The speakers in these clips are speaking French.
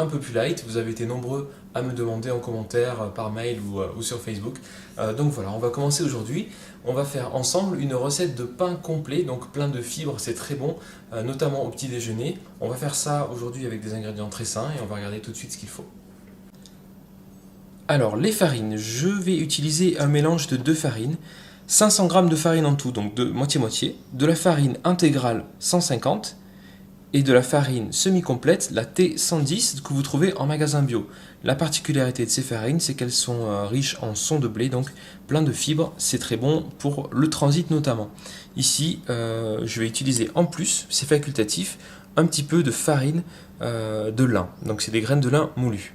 un peu plus light. Vous avez été nombreux à me demander en commentaire, par mail ou sur Facebook. Donc voilà, on va commencer aujourd'hui. On va faire ensemble une recette de pain complet, donc plein de fibres, c'est très bon, notamment au petit déjeuner. On va faire ça aujourd'hui avec des ingrédients très sains et on va regarder tout de suite ce qu'il faut. Alors les farines, je vais utiliser un mélange de deux farines. 500 g de farine en tout, donc de moitié-moitié, de la farine intégrale 150 et de la farine semi-complète, la T110 que vous trouvez en magasin bio. La particularité de ces farines, c'est qu'elles sont riches en son de blé, donc plein de fibres, c'est très bon pour le transit notamment. Ici, je vais utiliser en plus, c'est facultatif, un petit peu de farine de lin, donc c'est des graines de lin moulues.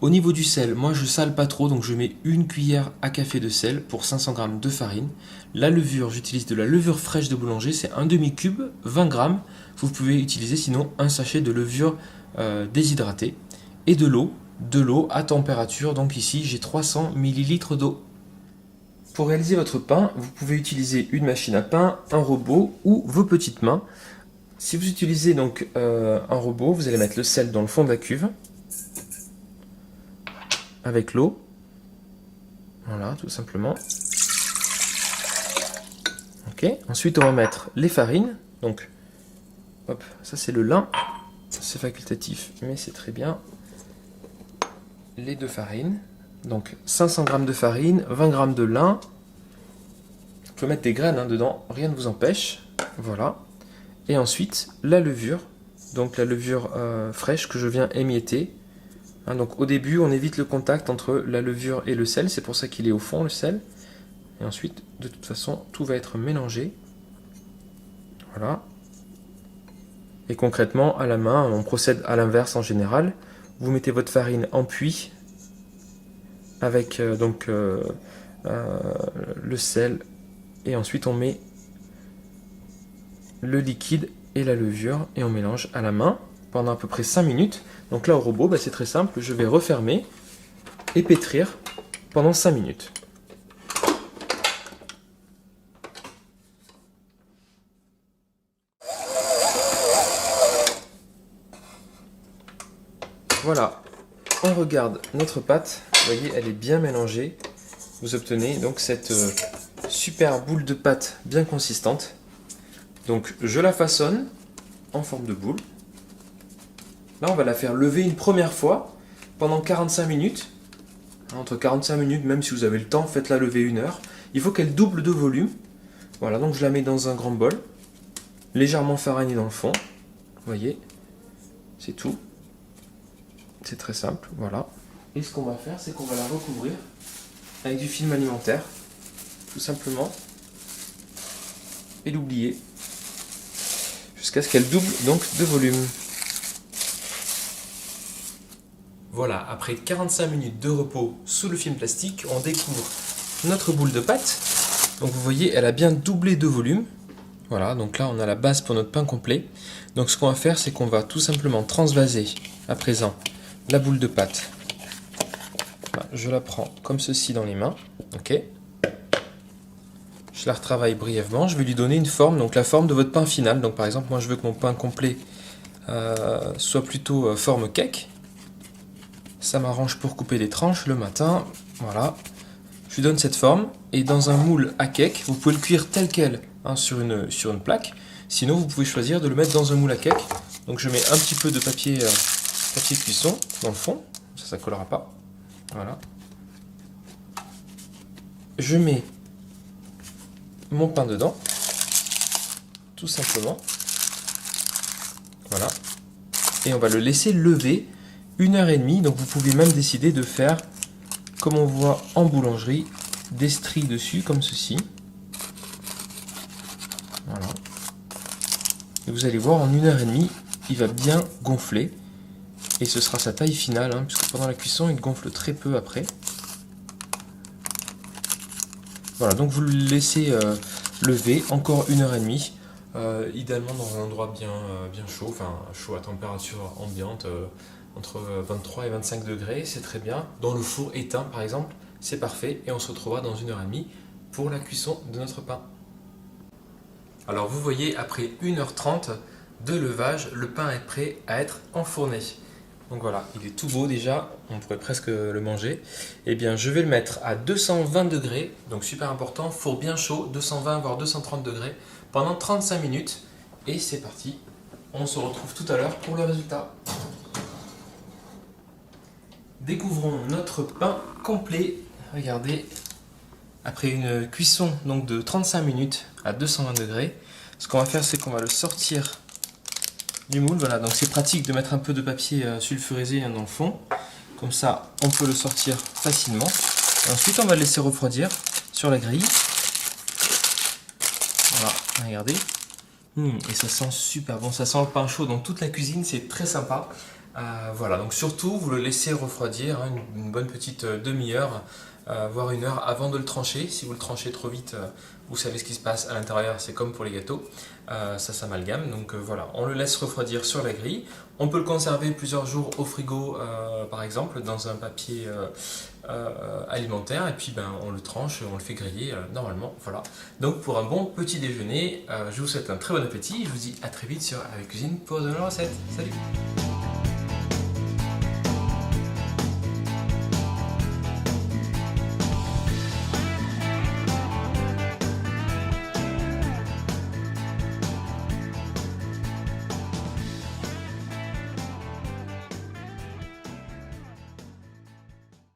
Au niveau du sel, moi je sale pas trop, donc je mets une cuillère à café de sel pour 500 g de farine. La levure, j'utilise de la levure fraîche de boulanger, c'est un demi-cube, 20 g. Vous pouvez utiliser sinon un sachet de levure déshydratée. Et de l'eau à température, donc ici j'ai 300 ml d'eau. Pour réaliser votre pain, vous pouvez utiliser une machine à pain, un robot ou vos petites mains. Si vous utilisez donc un robot, vous allez mettre le sel dans le fond de la cuve, avec l'eau, voilà, tout simplement. Ok, ensuite on va mettre les farines, donc, hop, ça c'est le lin, c'est facultatif, mais c'est très bien. Les deux farines, donc 500 g de farine, 20 g de lin, vous pouvez mettre des graines dedans, rien ne vous empêche, voilà. Et ensuite, la levure, donc la levure fraîche que je viens émietter. Donc au début, on évite le contact entre la levure et le sel, c'est pour ça qu'il est au fond le sel. Et ensuite, de toute façon, tout va être mélangé. Voilà. Et concrètement, à la main, on procède à l'inverse en général. Vous mettez votre farine en puits avec le sel. Et ensuite, on met le liquide et la levure et on mélange à la main pendant à peu près 5 minutes. Donc là au robot, c'est très simple, je vais refermer et pétrir pendant 5 minutes. Voilà, on regarde notre pâte, vous voyez elle est bien mélangée. Vous obtenez donc cette super boule de pâte bien consistante. Donc je la façonne en forme de boule. Là, on va la faire lever une première fois pendant 45 minutes. Entre 45 minutes, même si vous avez le temps, faites-la lever 1 heure. Il faut qu'elle double de volume. Voilà, donc je la mets dans un grand bol, légèrement fariné dans le fond. Vous voyez, c'est tout. C'est très simple, voilà. Et ce qu'on va faire, c'est qu'on va la recouvrir avec du film alimentaire, tout simplement, et l'oublier, jusqu'à ce qu'elle double donc de volume. Voilà, après 45 minutes de repos sous le film plastique, on découvre notre boule de pâte. Donc vous voyez, elle a bien doublé de volume. Voilà, donc là on a la base pour notre pain complet. Donc ce qu'on va faire, c'est qu'on va tout simplement transvaser à présent la boule de pâte. Voilà, je la prends comme ceci dans les mains. Ok. Je la retravaille brièvement. Je vais lui donner une forme, donc la forme de votre pain final. Donc par exemple, moi je veux que mon pain complet soit plutôt forme cake. Ça m'arrange pour couper des tranches le matin. Voilà. Je lui donne cette forme. Et dans un moule à cake, vous pouvez le cuire tel quel sur une plaque. Sinon, vous pouvez choisir de le mettre dans un moule à cake. Donc je mets un petit peu de papier cuisson dans le fond. Ça ne collera pas. Voilà. Je mets mon pain dedans. Tout simplement. Voilà. Et on va le laisser lever 1h30, donc vous pouvez même décider de faire, comme on voit en boulangerie, des stries dessus, comme ceci. Voilà. Et vous allez voir, en 1h30, il va bien gonfler. Et ce sera sa taille finale, puisque pendant la cuisson, il gonfle très peu après. Voilà, donc vous le laissez lever encore 1h30. Idéalement dans un endroit bien chaud, enfin chaud à température ambiante, entre 23 et 25 degrés, c'est très bien. Dans le four éteint par exemple, c'est parfait et on se retrouvera dans 1h30 pour la cuisson de notre pain. Alors vous voyez, après 1h30 de levage, le pain est prêt à être enfourné. Donc voilà, il est tout beau déjà, on pourrait presque le manger. Eh bien, je vais le mettre à 220 degrés, donc super important, four bien chaud, 220 voire 230 degrés, pendant 35 minutes. Et c'est parti, on se retrouve tout à l'heure pour le résultat. Découvrons notre pain complet. Regardez, après une cuisson donc de 35 minutes à 220 degrés, ce qu'on va faire, c'est qu'on va le sortir du moule. Voilà, donc c'est pratique de mettre un peu de papier sulfurisé dans le fond. Comme ça, on peut le sortir facilement. Et ensuite, on va le laisser refroidir sur la grille. Voilà, regardez. Et ça sent super bon, ça sent le pain chaud dans toute la cuisine, c'est très sympa. Voilà, donc surtout, vous le laissez refroidir une bonne petite demi-heure, voire une heure avant de le trancher. Si vous le tranchez trop vite, vous savez ce qui se passe à l'intérieur, c'est comme pour les gâteaux, ça s'amalgame. Donc voilà, on le laisse refroidir sur la grille. On peut le conserver plusieurs jours au frigo, par exemple, dans un papier alimentaire, et puis on le tranche, on le fait griller normalement. Voilà. Donc pour un bon petit déjeuner, je vous souhaite un très bon appétit. Je vous dis à très vite sur Avec Cuisine pour de nouvelles recettes. Salut!